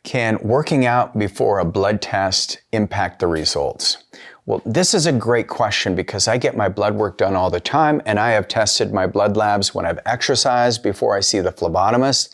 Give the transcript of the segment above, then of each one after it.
Can working out before a blood test impact the results? Well, this is a great question because I get my blood work done all the time, and I have tested my blood labs when I've exercised before I see the phlebotomist,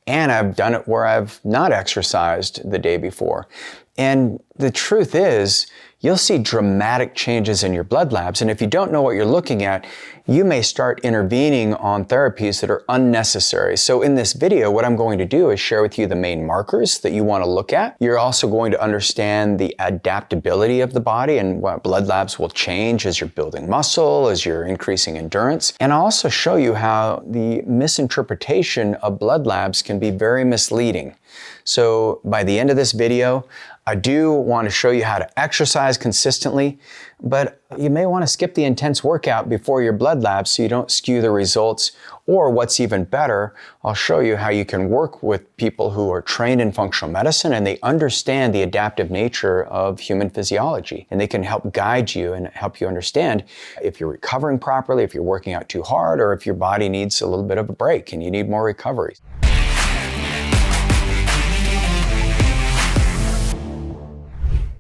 and I've done it where I've not exercised the day before. And the truth is, you'll see dramatic changes in your blood labs, and if you don't know what you're looking at, you may start intervening on therapies that are unnecessary. So in this video, what I'm going to do is share with you the main markers that you want to look at. You're also going to understand the adaptability of the body and what blood labs will change as you're building muscle, as you're increasing endurance. And I'll also show you how the misinterpretation of blood labs can be very misleading. So by the end of this video, I do want to show you how to exercise consistently, but you may want to skip the intense workout before your blood labs so you don't skew the results. Or what's even better, I'll show you how you can work with people who are trained in functional medicine and they understand the adaptive nature of human physiology. And they can help guide you and help you understand if you're recovering properly, if you're working out too hard, or if your body needs a little bit of a break and you need more recovery.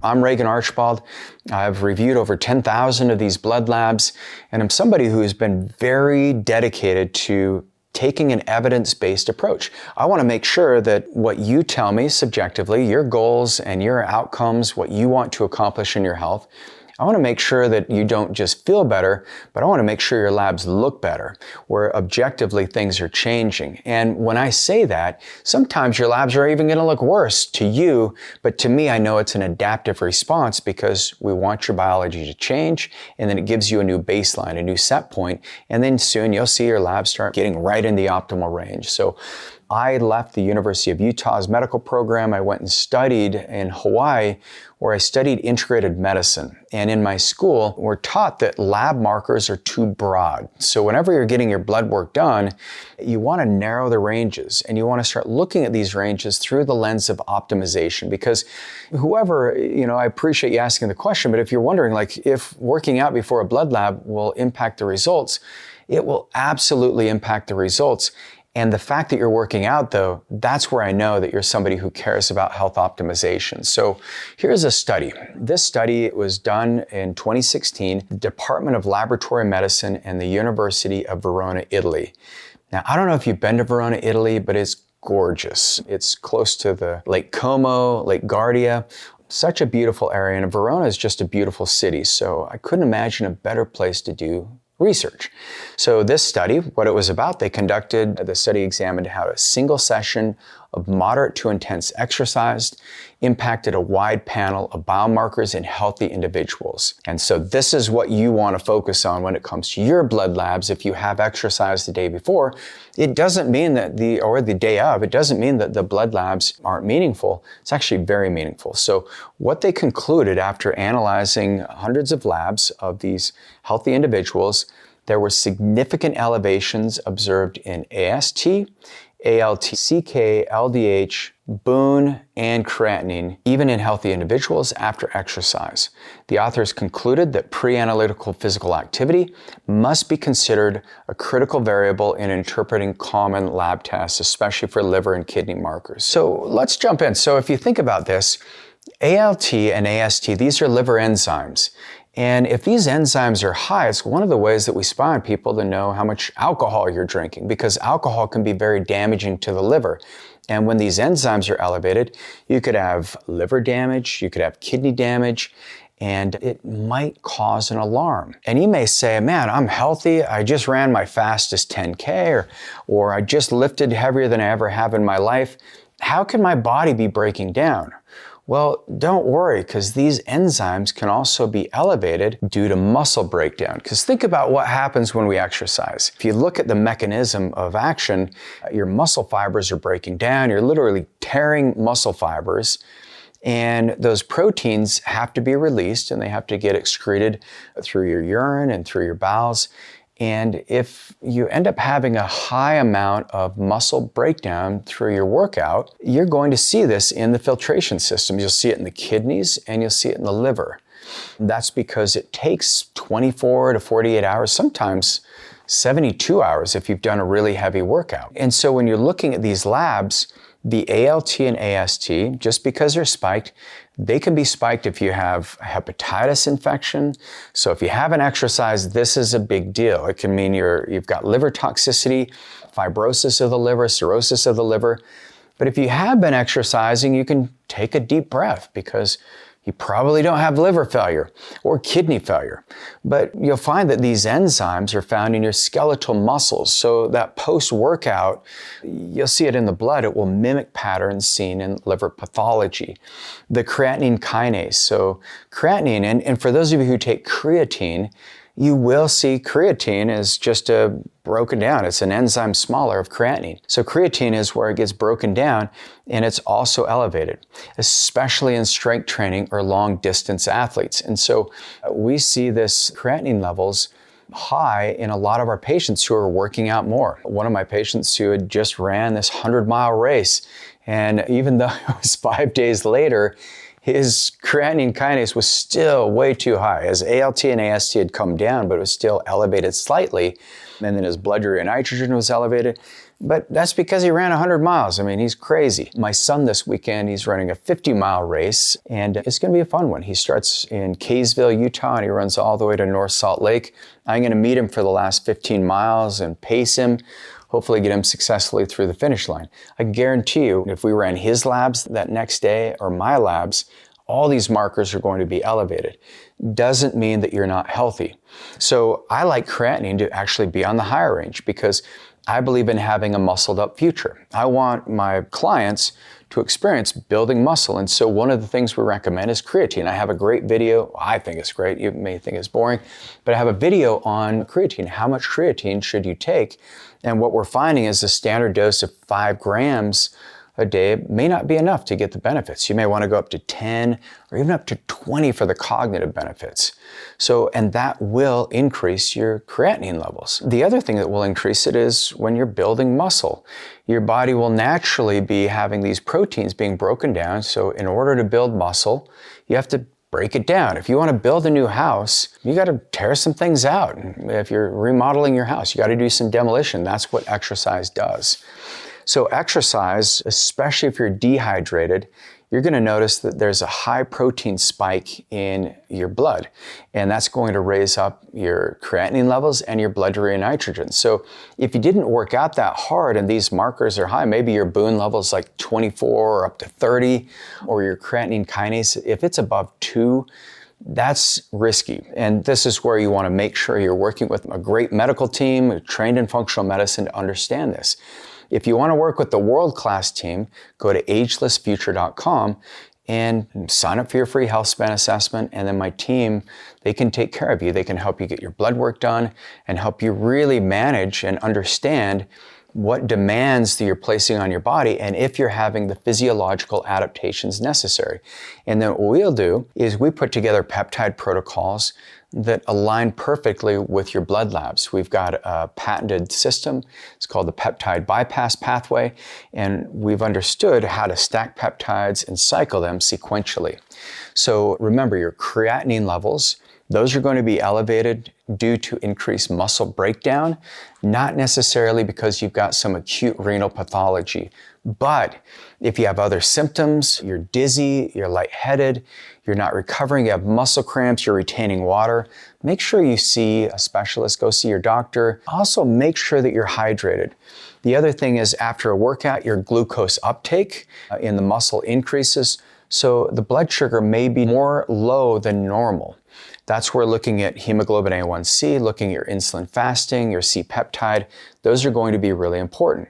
I'm Regan Archibald. I've reviewed over 10,000 of these blood labs, and I'm somebody who has been very dedicated to taking an evidence-based approach. I want to make sure that what you tell me subjectively, your goals and your outcomes, what you want to accomplish in your health, I want to make sure that you don't just feel better, but I want to make sure your labs look better, where objectively things are changing. And when I say that, sometimes your labs are even going to look worse to you, but to me, I know it's an adaptive response because we want your biology to change, and then it gives you a new baseline, a new set point, and then soon you'll see your labs start getting right in the optimal range. So I left the University of Utah's medical program. I went and studied in Hawaii, where I studied integrated medicine. And in my school, we're taught that lab markers are too broad. So whenever you're getting your blood work done, you want to narrow the ranges and you want to start looking at these ranges through the lens of optimization. Because whoever, I appreciate you asking the question, but if you're wondering, if working out before a blood lab will impact the results, it will absolutely impact the results. And the fact that you're working out, though, that's where I know that you're somebody who cares about health optimization. So here's a study. This study was done in 2016, the Department of Laboratory Medicine and the University of Verona, Italy. Now, I don't know if you've been to Verona, Italy, but it's gorgeous. It's close to the Lake Como, Lake Garda. Such a beautiful area, and Verona is just a beautiful city. So I couldn't imagine a better place to do research. So this study, what it was about, the study examined how a single session of moderate to intense exercise impacted a wide panel of biomarkers in healthy individuals. And so this is what you want to focus on when it comes to your blood labs. If you have exercised the day before, it doesn't mean that the day of, it doesn't mean that the blood labs aren't meaningful. It's actually very meaningful. So what they concluded after analyzing hundreds of labs of these healthy individuals, there were significant elevations observed in AST, ALT, CK, LDH, boon, and creatinine, even in healthy individuals after exercise. The authors concluded that pre-analytical physical activity must be considered a critical variable in interpreting common lab tests, especially for liver and kidney markers. So let's jump in. So if you think about this, ALT and AST, these are liver enzymes. And if these enzymes are high, it's one of the ways that we spy on people to know how much alcohol you're drinking, because alcohol can be very damaging to the liver. And when these enzymes are elevated, you could have liver damage, you could have kidney damage, and it might cause an alarm. And you may say, man, I'm healthy, I just ran my fastest 10K, or I just lifted heavier than I ever have in my life. How can my body be breaking down? Well, don't worry, because these enzymes can also be elevated due to muscle breakdown. Because think about what happens when we exercise. If you look at the mechanism of action, your muscle fibers are breaking down. You're literally tearing muscle fibers. And those proteins have to be released, and they have to get excreted through your urine and through your bowels. And if you end up having a high amount of muscle breakdown through your workout, you're going to see this in the filtration system. You'll see it in the kidneys and you'll see it in the liver. That's because it takes 24 to 48 hours, sometimes 72 hours if you've done a really heavy workout. And so when you're looking at these labs, The ALT and AST, just because they're spiked, they can be spiked if you have hepatitis infection. So if you haven't exercised, this is a big deal. It can mean you've got liver toxicity, fibrosis of the liver, cirrhosis of the liver. But if you have been exercising, you can take a deep breath because you probably don't have liver failure or kidney failure. But you'll find that these enzymes are found in your skeletal muscles. So that post-workout, you'll see it in the blood. It will mimic patterns seen in liver pathology. The creatinine kinase. So creatinine, and for those of you who take creatine, you will see creatine as just broken down. It's an enzyme smaller of creatinine. So creatine is where it gets broken down, and it's also elevated, especially in strength training or long distance athletes. And so we see this creatinine levels high in a lot of our patients who are working out more. One of my patients who had just ran this 100-mile race, and even though it was 5 days later, his creatinine kinase was still way too high. His ALT and AST had come down, but it was still elevated slightly. And then his blood urea nitrogen was elevated. But that's because he ran 100 miles. I mean, he's crazy. My son this weekend, he's running a 50-mile race, and it's going to be a fun one. He starts in Kaysville, Utah, and he runs all the way to North Salt Lake. I'm going to meet him for the last 15 miles and pace him, hopefully get him successfully through the finish line. I guarantee you, if we ran his labs that next day or my labs, all these markers are going to be elevated. Doesn't mean that you're not healthy. So I like creatinine to actually be on the higher range because I believe in having a muscled up future. I want my clients to experience building muscle. And so one of the things we recommend is creatine. I have a great video. I think it's great. You may think it's boring, but I have a video on creatine. How much creatine should you take? And what we're finding is a standard dose of 5 grams a day may not be enough to get the benefits. You may want to go up to 10 or even up to 20 for the cognitive benefits. So, and that will increase your creatinine levels. The other thing that will increase it is when you're building muscle. Your body will naturally be having these proteins being broken down. So in order to build muscle, you have to break it down. If you want to build a new house, you got to tear some things out. If you're remodeling your house, you got to do some demolition. That's what exercise does. So exercise, especially if you're dehydrated, you're going to notice that there's a high protein spike in your blood, and that's going to raise up your creatinine levels and your blood urea nitrogen. So if you didn't work out that hard and these markers are high, maybe your Boone level is like 24 or up to 30, or your creatinine kinase, if it's above 2, that's risky. And this is where you want to make sure you're working with a great medical team trained in functional medicine to understand this. If you want to work with the world-class team, go to agelessfuture.com and sign up for your free health span assessment. And then my team, they can take care of you. They can help you get your blood work done and help you really manage and understand what demands that you're placing on your body and if you're having the physiological adaptations necessary. And then what we'll do is we put together peptide protocols that align perfectly with your blood labs. We've got a patented system. It's called the peptide bypass pathway, and we've understood how to stack peptides and cycle them sequentially. So remember, your creatinine levels, those are going to be elevated due to increased muscle breakdown, not necessarily because you've got some acute renal pathology. But if you have other symptoms, you're dizzy, you're lightheaded, you're not recovering, you have muscle cramps, you're retaining water, make sure you see a specialist, go see your doctor. Also, make sure that you're hydrated. The other thing is after a workout, your glucose uptake in the muscle increases, so the blood sugar may be more low than normal. That's where looking at hemoglobin A1C, looking at your insulin fasting, your C-peptide, those are going to be really important.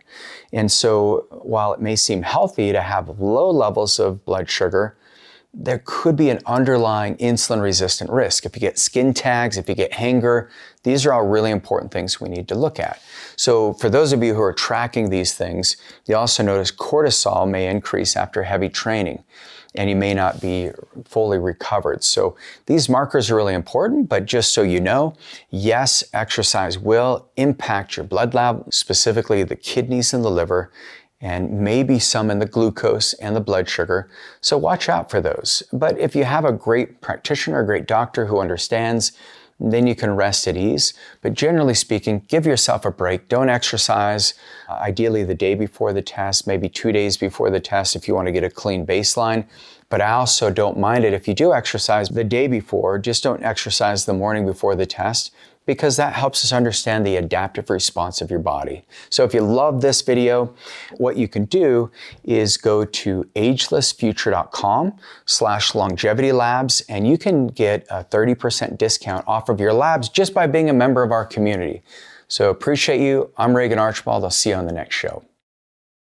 And so while it may seem healthy to have low levels of blood sugar, there could be an underlying insulin-resistant risk. If you get skin tags, if you get hanger, these are all really important things we need to look at. So for those of you who are tracking these things, you also notice cortisol may increase after heavy training, and you may not be fully recovered. So these markers are really important, but just so you know, yes, exercise will impact your blood lab, specifically the kidneys and the liver, and maybe some in the glucose and the blood sugar. So watch out for those. But if you have a great practitioner, a great doctor who understands, then you can rest at ease. But generally speaking, give yourself a break. Don't exercise, ideally the day before the test, maybe 2 days before the test if you want to get a clean baseline. But I also don't mind it if you do exercise the day before. Just don't exercise the morning before the test, because that helps us understand the adaptive response of your body. So if you love this video, what you can do is go to agelessfuture.com/longevity-labs, and you can get a 30% discount off of your labs just by being a member of our community. So appreciate you. I'm Regan Archibald. I'll see you on the next show.